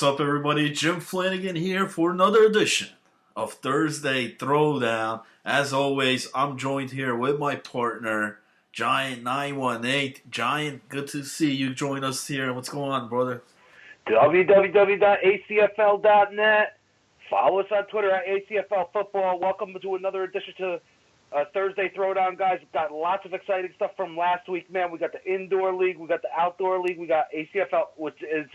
What's up, everybody? Jim Flanagan here for another edition of Thursday Throwdown. As always, I'm joined here with my partner, Giant918. Giant, good to see you join us here. What's going on, brother? www.acfl.net. Follow us on Twitter at ACFL Football. Welcome to another edition to Thursday Throwdown, guys. We've got lots of exciting stuff from last week, man. We got the indoor league, we got the outdoor league, we got ACFL, which is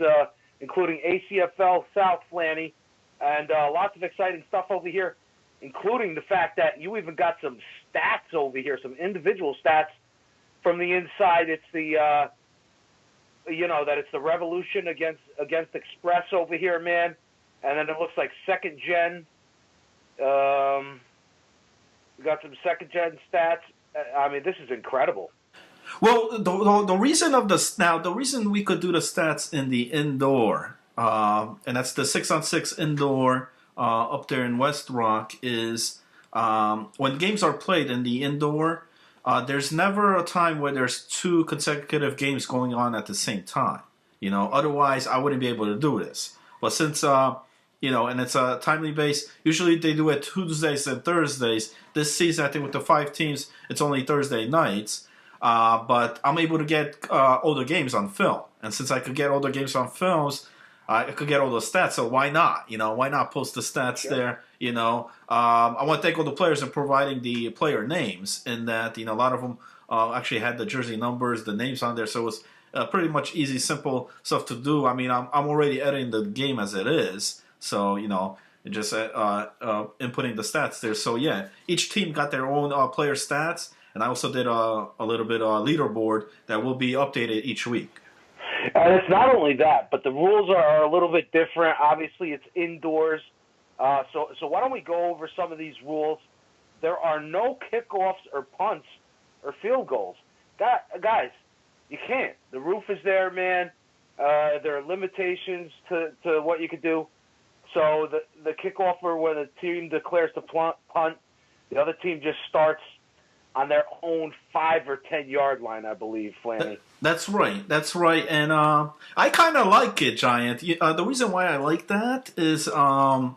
including ACFL South, Flanny, and lots of exciting stuff over here, including the fact that you even got some stats over here, some individual stats from the inside. It's the that it's the Revolution against Express over here, man. And then it looks like second gen. We got some second gen stats. I mean, this is incredible. Well, the reason the reason we could do the stats in the indoor, and that's the 6-on-6 indoor up there in West Rock, is when games are played in the indoor, there's never a time where there's two consecutive games going on at the same time. Otherwise I wouldn't be able to do this. But since and it's a timely base. Usually they do it Tuesdays and Thursdays. This season, I think with the 5 teams, it's only Thursday nights. But I'm able to get all the games on film. And since I could get all the games on films, I could get all the stats. So why not? Why not post the stats there? I want to thank all the players in providing the player names. In that, a lot of them actually had the jersey numbers, the names on there. So it was pretty much easy, simple stuff to do. I mean, I'm already editing the game as it is. So, just inputting the stats there. So, yeah, each team got their own player stats. And I also did a little bit of leaderboard that will be updated each week. And it's not only that, but the rules are a little bit different. Obviously, it's indoors. So why don't we go over some of these rules? There are no kickoffs or punts or field goals. Guys, you can't. The roof is there, man. There are limitations to what you could do. So the kickoff, when the team declares the punt, the other team just starts on their own 5 or 10 yard line, I believe, Flanny. That's right. And I kind of like it, Giant. The reason why I like that is, when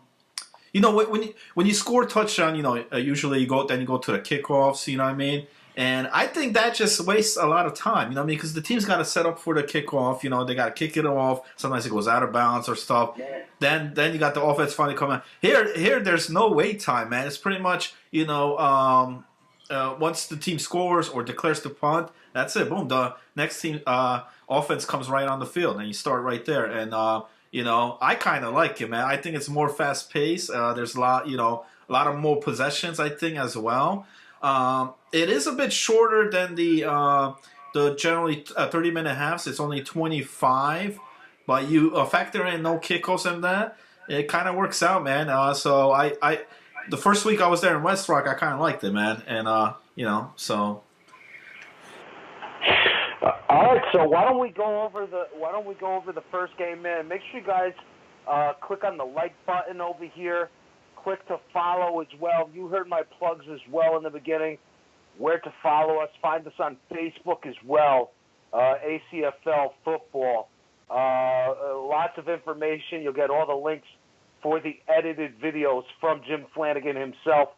you score a touchdown, usually you go to the kickoffs. You know what I mean? And I think that just wastes a lot of time, because the team's got to set up for the kickoff. They got to kick it off. Sometimes it goes out of bounds or stuff. Yeah. Then you got the offense finally coming out. Here, there's no wait time, man. It's pretty much, once the team scores or declares the punt, that's it. Boom. The next team offense comes right on the field, and you start right there. And I kind of like it, man. I think it's more fast paced. There's a lot of more possessions, I think, as well. It is a bit shorter than the generally 30-minute halves. It's only 25, but you factor in no kickoffs and that, it kind of works out, man. So I the first week I was there in West Rock, I kind of liked it, man, and so. All right, so why don't we go over the first game, man? Make sure you guys click on the like button over here. Click to follow as well. You heard my plugs as well in the beginning. Where to follow us. Find us on Facebook as well. ACFL Football. Lots of information. You'll get all the links for the edited videos from Jim Flanagan himself.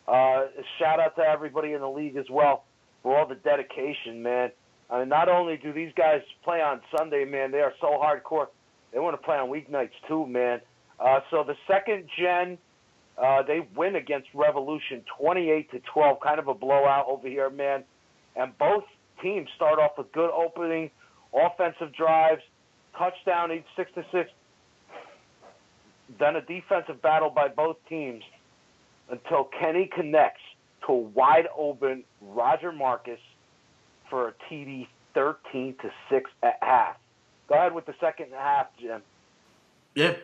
Shout out to everybody in the league as well for all the dedication, man. I mean, not only do these guys play on Sunday, man, they are so hardcore. They want to play on weeknights too, man. So the second gen, they win against Revolution 28-12, kind of a blowout over here, man. And both teams start off with good opening offensive drives, touchdown each 6-6. Then a defensive battle by both teams until Kenny connects to a wide open Roger Marcus for a TD 13-6 at half. Go ahead with the second half, Jim. Yeah.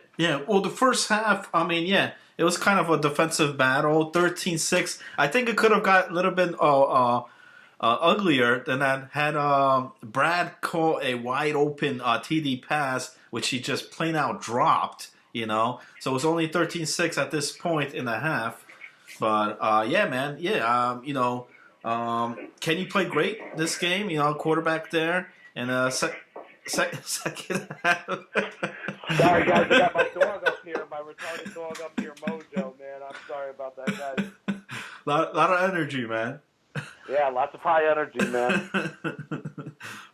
Well, the first half, it was kind of a defensive battle, 13-6. I think it could have got a little bit uglier than that had Brad caught a wide open TD pass, which he just plain out dropped, So it was only 13-6 at this point in the half. But, Kenny played great this game, quarterback there. And second half. Sorry, guys. I got my dog up here, my retarded dog up here, Mojo, man. I'm sorry about that, guys. lot of energy, man. Yeah, lots of high energy, man.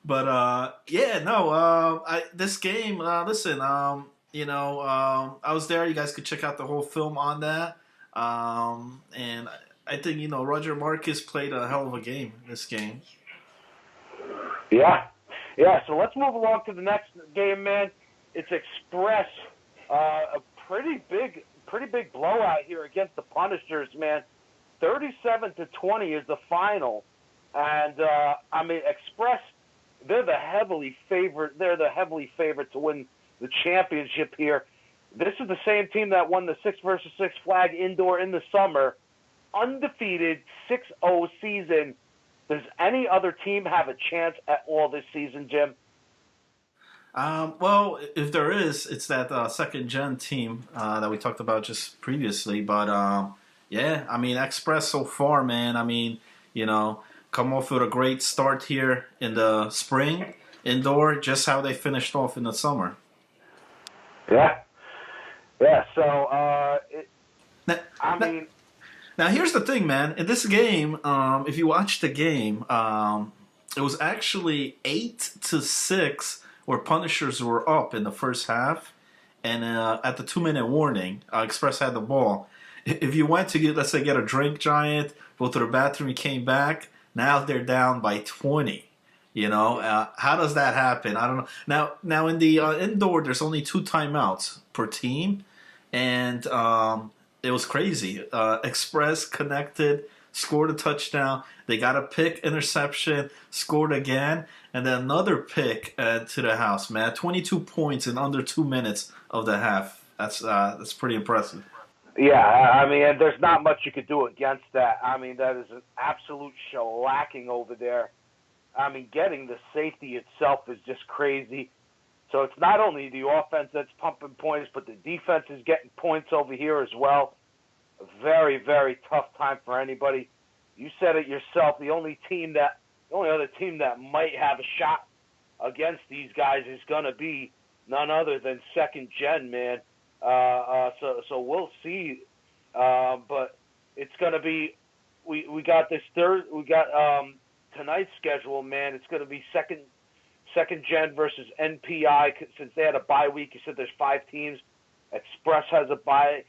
But yeah, no. This game. Listen. I was there. You guys could check out the whole film on that. And I think Roger Marcus played a hell of a game this game. Yeah. So let's move along to the next game, man. It's Express. A pretty big blowout here against the Punishers, man. 37-20 is the final, and Express. They're the heavily favorite. They're the heavily favorite to win the championship here. This is the same team that won the 6 versus 6 flag indoor in the summer, undefeated 6-0 season. Does any other team have a chance at all this season, Jim? Well, if there is, it's that second gen team that we talked about just previously. But yeah, Express so far, man. Come off with a great start here in the spring indoor, just how they finished off in the summer. Yeah. So Now here's the thing, man. In this game, if you watch the game, it was actually 8-6 where Punishers were up in the first half, and at the 2-minute warning, Express had the ball. If you went to let's say get a drink, Giant, go to the bathroom, you came back, now they're down by 20. How does that happen? I don't know. Now in the indoor, there's only 2 timeouts per team, and it was crazy. Express connected, scored a touchdown. They got a pick, interception, scored again, and then another pick to the house. Man, 22 points in under 2 minutes of the half. That's pretty impressive. Yeah, there's not much you could do against that. That is an absolute shellacking over there. Getting the safety itself is just crazy. So it's not only the offense that's pumping points, but the defense is getting points over here as well. A very, very tough time for anybody. You said it yourself. The only other team that might have a shot against these guys is going to be none other than second gen, man. So we'll see. But it's going to be. We got this tonight's schedule, man. It's going to be second gen versus NPI since they had a bye week. You said there's 5 teams. Express has a bye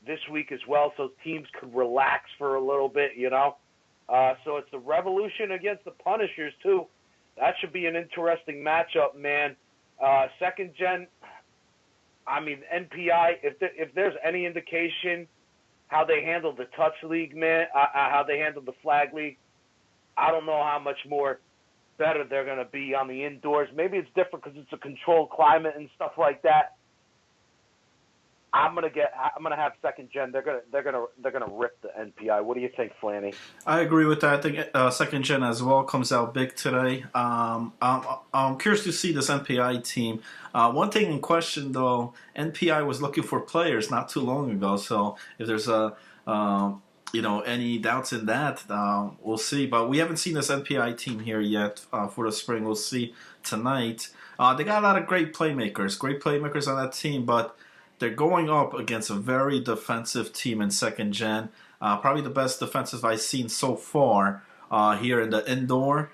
this week as well, so teams could relax for a little bit, So it's the Revolution against the Punishers too. That should be an interesting matchup, man. Second gen. NPI. If there's any indication how they handled the touch league, man, how they handled the flag league, I don't know how much more better they're going to be on the indoors. Maybe it's different because it's a controlled climate and stuff like that. I'm gonna have second gen. They're gonna rip the NPI. What do you think, Flanny? I agree with that. I think second gen as well comes out big today. I'm curious to see this NPI team. One thing in question though, NPI was looking for players not too long ago. So if there's any doubts in that, we'll see. But we haven't seen this NPI team here yet for the spring. We'll see tonight. They got a lot of great playmakers on that team, but they're going up against a very defensive team in second gen. Probably the best defensive I've seen so far here in the indoor.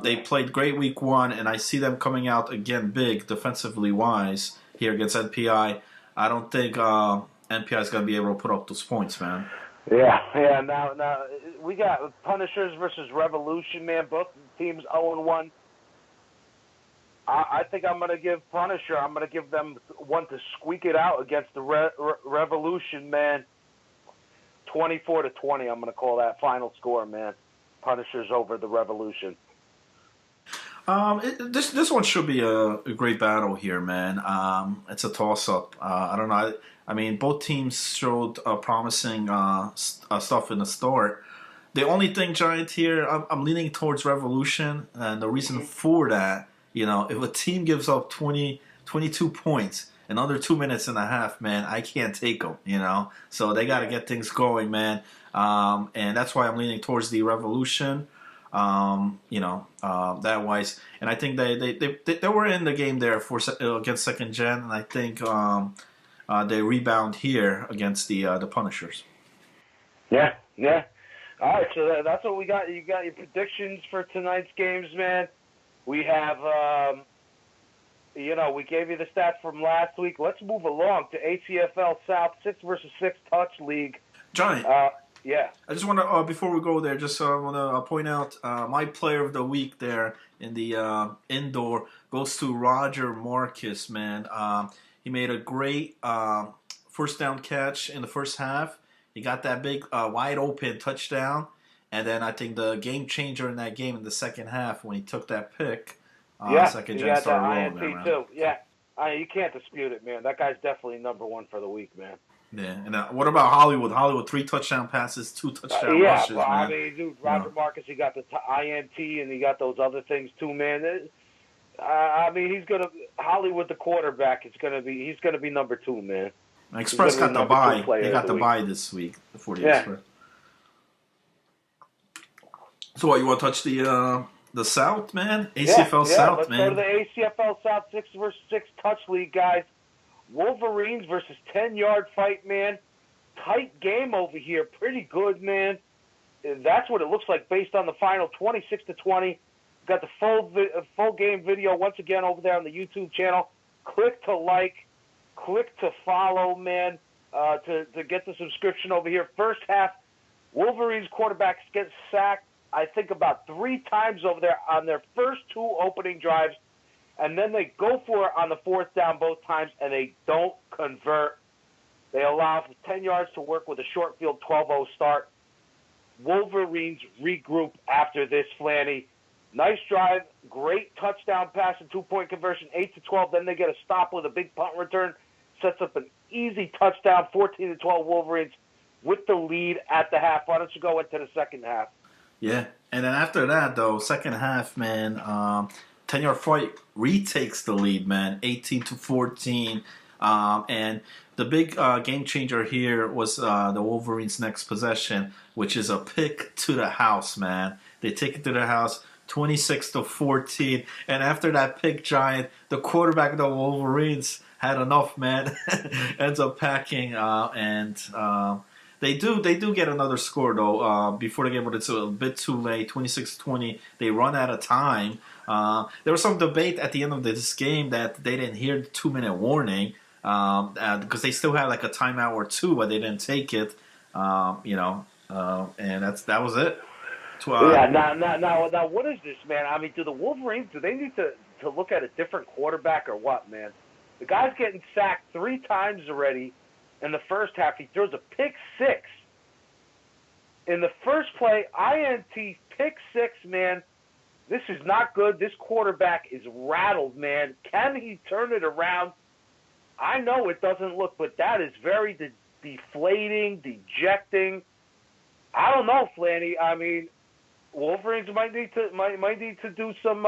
They played great week 1, and I see them coming out again big defensively wise here against NPI. I don't think NPI is going to be able to put up those points, man. Yeah. Now we got Punishers versus Revolution, man. Both teams 0-1. I think I'm going to give Punisher. I'm going to give them one to squeak it out against the Revolution, man. 24-20. I'm going to call that final score, man. Punishers over the Revolution. This one should be a great battle here, man. It's a toss-up. I don't know. Both teams showed promising stuff in the start. The only thing, Giant, here, I'm leaning towards Revolution, and the reason for that, if a team gives up 22 points in under 2 minutes and a half, man, I can't take them, So they got to get things going, man. And that's why I'm leaning towards the Revolution. that wise. And I think they were in the game there for against second gen, and I think they rebound here against the Punishers. Yeah, yeah. All right, so that's what we got. You got your predictions for tonight's games, man. We have, we gave you the stats from last week. Let's move along to ACFL South 6 versus 6 touch league. Johnny, yeah. I just want to before we go there, just want to point out my player of the week there in the indoor goes to Roger Marcus. Man, he made a great first down catch in the first half. He got that big wide open touchdown, and then I think the game changer in that game in the second half when he took that pick. Second gen started rolling INT too. Yeah, you can't dispute it, man. That guy's definitely number one for the week, man. Yeah, and what about Hollywood? Hollywood, 3 touchdown passes, 2 touchdown rushes, well, man. I mean, dude, Roger Marcus, he got the INT, and he got those other things too, man. I mean, Hollywood, the quarterback, he's gonna be number 2, man. Express got the bye. They got the bye this week for the Express. So what, you want to touch the South, man? ACFL South, let's man. Let's go to the ACFL South 6 versus 6 touch league, guys. Wolverines versus 10-yard fight, man. Tight game over here. Pretty good, man. That's what it looks like based on the final, 26-20. Got the full game video once again over there on the YouTube channel. Click to like. Click to follow, man, to get the subscription over here. First half, Wolverines quarterbacks get sacked, I think, about 3 times over there on their first 2 opening drives, and then they go for it on the 4th down both times, and they don't convert. They allow 10 yards to work with a short field 12-0 start. Wolverines regroup after this, Flanny. Nice drive, great touchdown pass and 2-point conversion, 8-12. Then they get a stop with a big punt return. Sets up an easy touchdown, 14-12 Wolverines with the lead at the half. Why don't you go into the second half? Yeah, and then after that, though, second half, man, 10-yard fight retakes the lead, man, 18-14. And the big game changer here was the Wolverines' next possession, which is a pick to the house, man. They take it to the house, 26-14. And after that pick, Giant, the quarterback of the Wolverines had enough, man. Ends up packing, and they do get another score though before the game, but it's a bit too late. 26-20. They run out of time. There was some debate at the end of this game that they didn't hear the 2-minute warning because they still had like a timeout or 2, but they didn't take it. And that was it. Now, what is this, man? I mean, do the Wolverines, do they need to look at a different quarterback or what, man? The guy's getting sacked 3 times already in the first half. He throws a pick 6. In the first play, INT, pick 6, man. This is not good. This quarterback is rattled, man. Can he turn it around? I know it doesn't look, but that is very deflating, dejecting. I don't know, Flanny. I mean, Wolverines might need to do some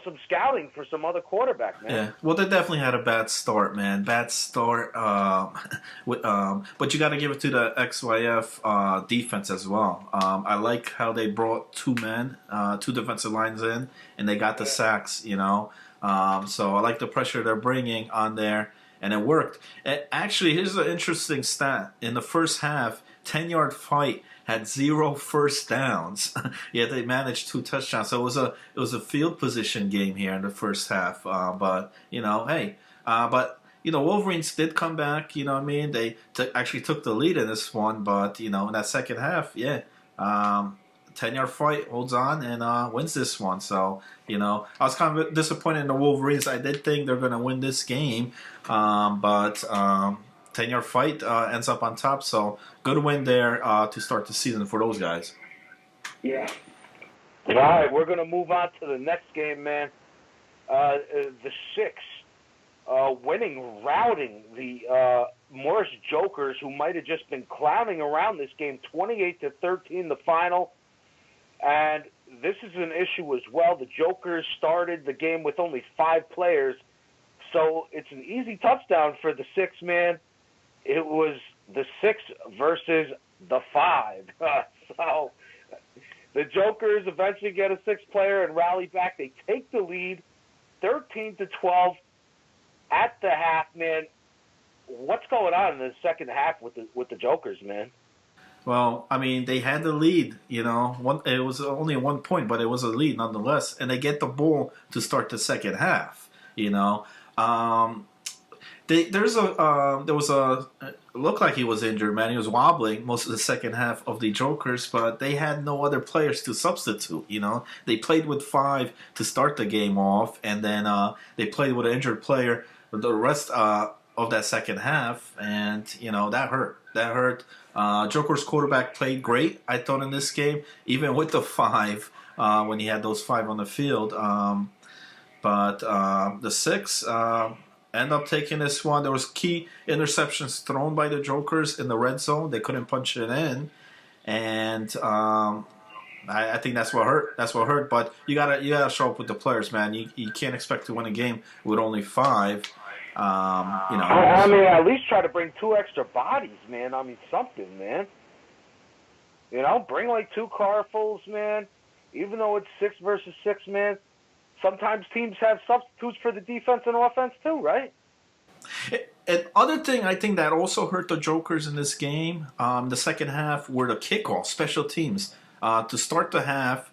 some scouting for some other quarterback, man. Yeah, well, they definitely had a bad start, man. Bad start. But you got to give it to the XYF defense as well. I like how they brought 2 men, 2 defensive lines in, and they got the sacks, So I like the pressure they're bringing on there, and it worked. Actually, here's an interesting stat. In the first half, 10-yard fight had 0 first downs. Yet they managed 2 touchdowns. So it was a field position game here in the first half. But Wolverines did come back. You know what I mean? They actually took the lead in this one. But in that second half, 10-yard fight holds on and wins this one. So I was kind of disappointed in the Wolverines. I did think they're going to win this game, but 10-yard fight ends up on top, so good win there to start the season for those guys. Yeah. All right, we're going to move on to the next game, man. The 6 routing the Morris Jokers, who might have just been clowning around this game, 28-13 the final. And this is an issue as well. The Jokers started the game with only 5 players, so it's an easy touchdown for the 6, man. It was the 6 versus the 5. So The Jokers eventually get a sixth player and rally back. They take the lead, 13-12 at the half, man. What's going on in the second half with the Jokers, man? Well, I mean, they had the lead, you know. It was only 1 point, but it was a lead nonetheless. And they get the ball to start the second half, you know. There was a it looked like he was injured, man. He was wobbling most of the second half of the Jokers, but they had no other players to substitute. You know, they played with 5 to start the game off, and then they played with an injured player the rest of that second half, and you know that hurt. That hurt. Joker's quarterback played great, I thought, in this game, even with the 5 when he had those 5 on the field. But the 6. End up taking this one. There was key interceptions thrown by the Jokers in the red zone. They couldn't punch it in, and I think that's what hurt. That's what hurt. But you gotta show up with the players, man. You can't expect to win a game with only 5. You know. I mean, at least try to bring 2 extra bodies, man. I mean, something, man. You know, bring like 2 carfuls, man. Even though it's 6 versus 6, man. Sometimes teams have substitutes for the defense and offense too, right? And other thing I think that also hurt the Jokers in this game, the second half, were the kickoff special teams. To start the half,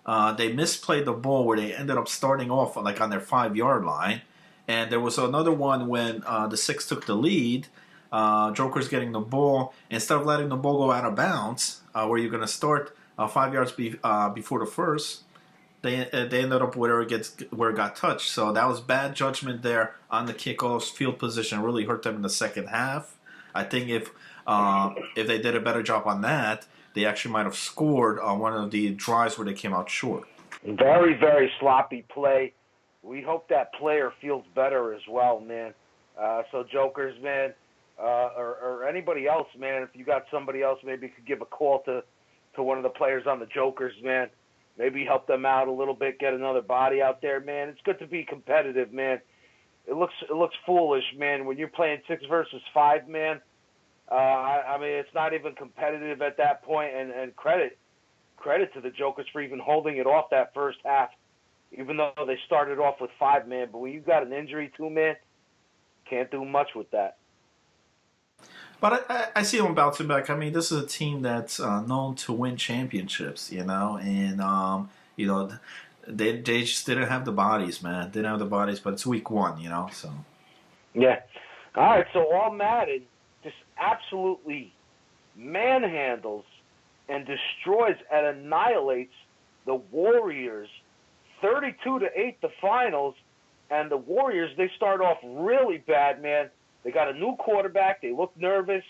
they misplayed the ball where they ended up starting off like on their 5-yard line. And there was another one when the 6 took the lead. Jokers getting the ball, instead of letting the ball go out of bounds, where you're going to start 5 yards before the first. They ended up where it got touched. So that was bad judgment there on the kickoffs. Field position really hurt them in the second half. I think if they did a better job on that, they actually might have scored on one of the drives where they came out short. Very, very sloppy play. We hope that player feels better as well, man. So Jokers, man, or anybody else, man, if you got somebody else, maybe you could give a call to one of the players on the Jokers, man. Maybe help them out a little bit, get another body out there, man. It's good to be competitive, man. It looks foolish, man, when you're playing 6 versus 5, man. I mean, it's not even competitive at that point, and credit to the Jokers for even holding it off that first half, even though they started off with 5, man. But when you've got an injury too, man, can't do much with that. But I see them bouncing back. I mean, this is a team that's known to win championships, you know, and you know, they just didn't have the bodies, man. Didn't have the bodies, but it's week 1, you know, so. Yeah. All right. So all Madden just absolutely manhandles and destroys and annihilates the Warriors, 32-8, the finals, and the Warriors, they start off really bad, man. They got a new quarterback. They look nervous.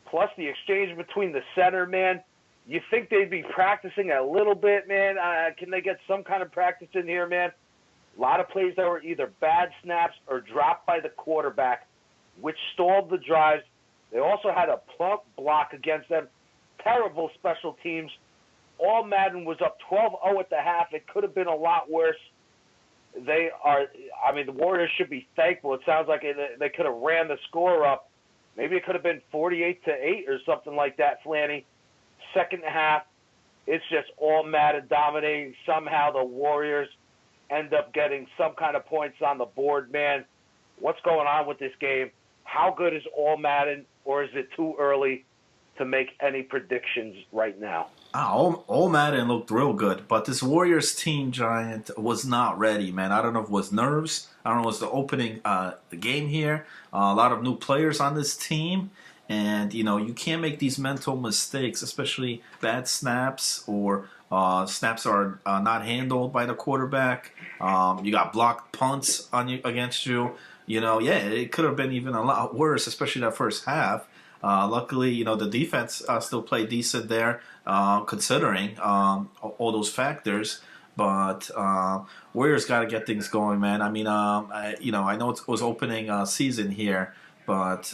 Plus the exchange between the center, man. You think they'd be practicing a little bit, man. Can they get some kind of practice in here, man? A lot of plays that were either bad snaps or dropped by the quarterback, which stalled the drives. They also had a plump block against them. Terrible special teams. All Madden was up 12-0 at the half. It could have been a lot worse. The Warriors should be thankful. It sounds like they could have ran the score up. Maybe it could have been 48-8 or something like that, Flanny. Second half, it's just all Madden dominating. Somehow the Warriors end up getting some kind of points on the board, man. What's going on with this game? How good is all Madden, or is it too early to make any predictions right now? All Madden looked real good, but this Warriors team, Giant, was not ready, man. I don't know if it was nerves. I don't know if it was the opening the game here. A lot of new players on this team. And, you know, you can't make these mental mistakes, especially bad snaps or snaps are not handled by the quarterback. You got blocked punts against you. You know, yeah, it could have been even a lot worse, especially that first half. Luckily, you know, the defense still played decent there, considering all those factors. But Warriors got to get things going, man. I mean, I know it was opening season here, but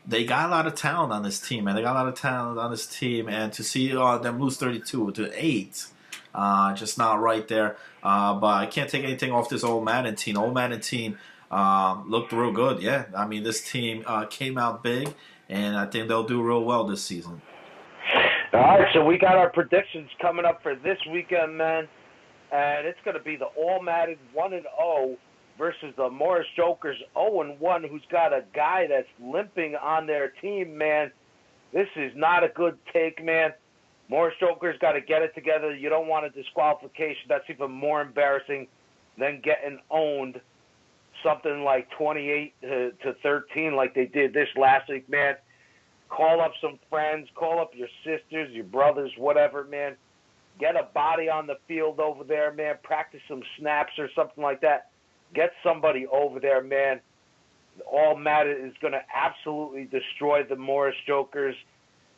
they got a lot of talent on this team, man. They got a lot of talent on this team, and to see them lose 32-8, just not right there. But I can't take anything off this old Madden team. Old Madden team looked real good, yeah. I mean, this team came out big, and I think they'll do real well this season. All right, so we got our predictions coming up for this weekend, man. And it's going to be the All-Matted 1-0 versus the Morris Jokers 0-1, who's got a guy that's limping on their team, man. This is not a good take, man. Morris Jokers got to get it together. You don't want a disqualification. That's even more embarrassing than getting owned something like 28 to 13 like they did this last week, man. Call up some friends. Call up your sisters, your brothers, whatever, man. Get a body on the field over there, man. Practice some snaps or something like that. Get somebody over there, man. All Matted is going to absolutely destroy the Morris Jokers.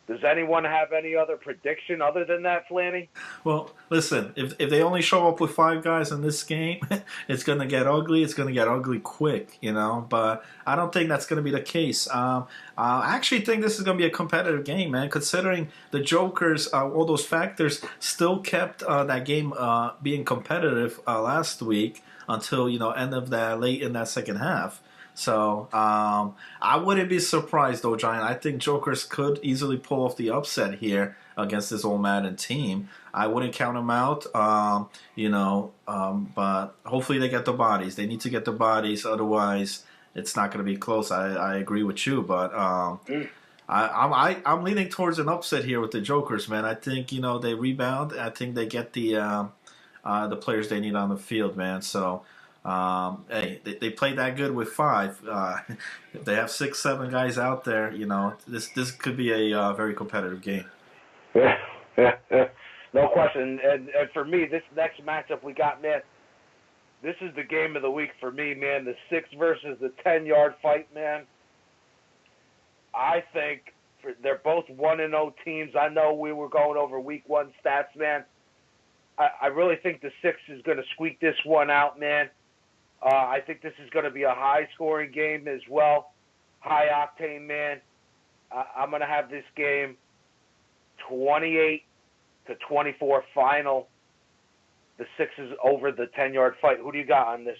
Does anyone have any other prediction other than that, Flanny? Well, listen, if they only show up with 5 guys in this game, it's going to get ugly. It's going to get ugly quick, you know. But I don't think that's going to be the case. I actually think this is going to be a competitive game, man, considering the Jokers, all those factors, still kept that game being competitive last week until, end of that, late in that second half. So I wouldn't be surprised, though, Giant. I think Jokers could easily pull off the upset here against this All Madden team. I wouldn't count them out, but hopefully they get the bodies. They need to get the bodies, otherwise it's not going to be close. I agree with you, but I'm leaning towards an upset here with the Jokers, man. I think they rebound. I think they get the players they need on the field, man. So. Hey, they played that good with 5. If they have 6, 7 guys out there, this could be a very competitive game. Yeah, no question. And for me, this next matchup we got, man, this is the game of the week for me, man. The 6 versus the 10-yard fight, man. I think they're both 1-0 teams. I know we were going over week 1 stats, man. I really think the 6 is going to squeak this one out, man. I think this is going to be a high-scoring game as well. High-octane, man. I'm going to have this game 28-24 final. The 6 is over the 10-yard fight. Who do you got on this,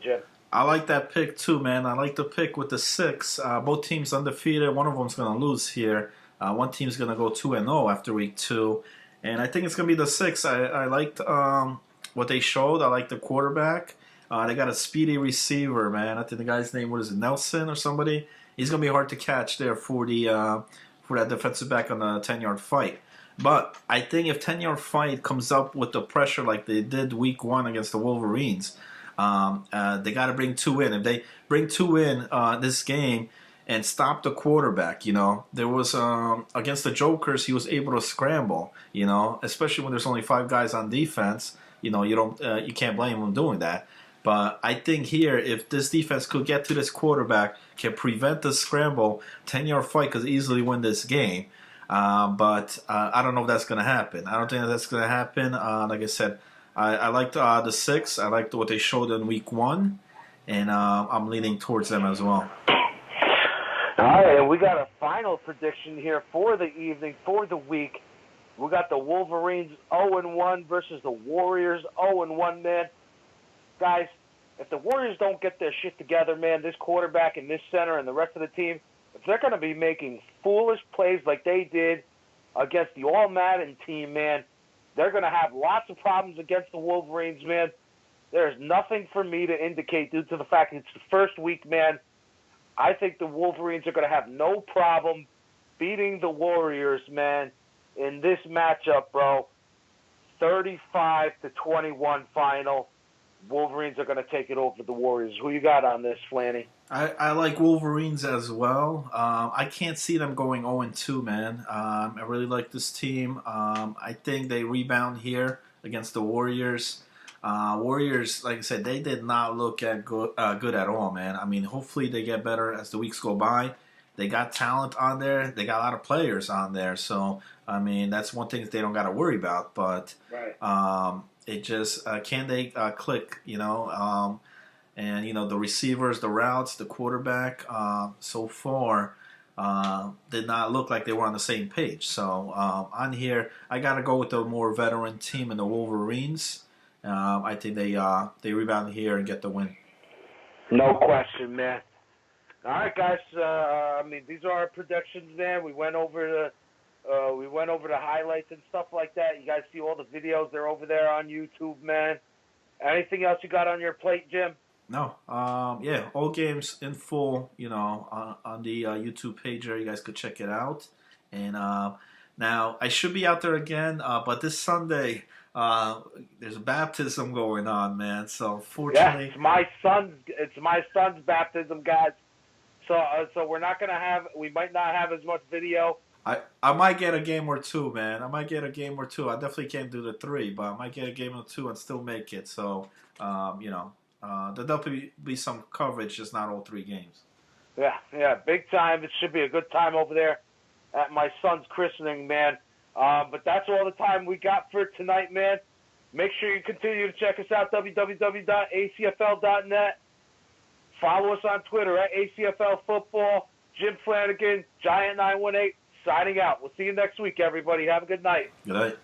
Jim? I like that pick, too, man. I like the pick with the 6. Both teams undefeated. One of them's going to lose here. One team's going to go 2-0 after week 2. And I think it's going to be the 6. I liked what they showed. I like the quarterback. They got a speedy receiver, man. I think the guy's name, what is it, Nelson or somebody? He's going to be hard to catch there for that defensive back on the 10-yard fight. But I think if 10-yard fight comes up with the pressure like they did week 1 against the Wolverines, they got to bring 2 in. If they bring 2 in this game and stop the quarterback, there was against the Jokers, he was able to scramble, especially when there's only 5 guys on defense. You can't blame him doing that. But I think here, if this defense could get to this quarterback, can prevent the scramble, 10-yard fight could easily win this game. But I don't know if that's going to happen. I don't think that's going to happen. Like I said, I liked the 6. I liked what they showed in week 1. And I'm leaning towards them as well. All right, and we got a final prediction here for the evening, for the week. We got the Wolverines 0-1 versus the Warriors 0-1, man. Guys, if the Warriors don't get their shit together, man, this quarterback and this center and the rest of the team, if they're going to be making foolish plays like they did against the All-Madden team, man, they're going to have lots of problems against the Wolverines, man. There's nothing for me to indicate due to the fact it's the first week, man. I think the Wolverines are going to have no problem beating the Warriors, man, in this matchup, bro. 35-21 final. Wolverines are going to take it over the Warriors. Who you got on this, Flanny? I like Wolverines as well. I can't see them going 0-2, man. I really like this team. I think they rebound here against the Warriors. Warriors, like I said, they did not look good at all, man. I mean, hopefully they get better as the weeks go by. They got talent on there. They got a lot of players on there. So, I mean, that's one thing that they don't got to worry about. But right. It just, can they click, and, the receivers, the routes, the quarterback, so far did not look like they were on the same page. So, on here, I got to go with the more veteran team in the Wolverines. I think they rebound here and get the win. No question, man. All right, guys. These are our predictions, man. We went over We went over the highlights and stuff like that. You guys see all the videos. They're over there on YouTube, man. Anything else you got on your plate, Jim? No. Yeah, all games in full, on the YouTube page there. You guys could check it out. And now, I should be out there again, but this Sunday, there's a baptism going on, man. So, fortunately... Yeah, it's my son's baptism, guys. So we're not going to have... We might not have as much video. I might get a game or two, man. I might get a game or two. I definitely can't do the 3, but I might get a game or 2 and still make it. So, there'll definitely be some coverage, just not all 3 games. Yeah, big time. It should be a good time over there at my son's christening, man. But that's all the time we got for tonight, man. Make sure you continue to check us out, www.acfl.net. Follow us on Twitter at ACFL Football. Jim Flanagan, Giant918, signing out. We'll see you next week, everybody. Have a good night. Good night.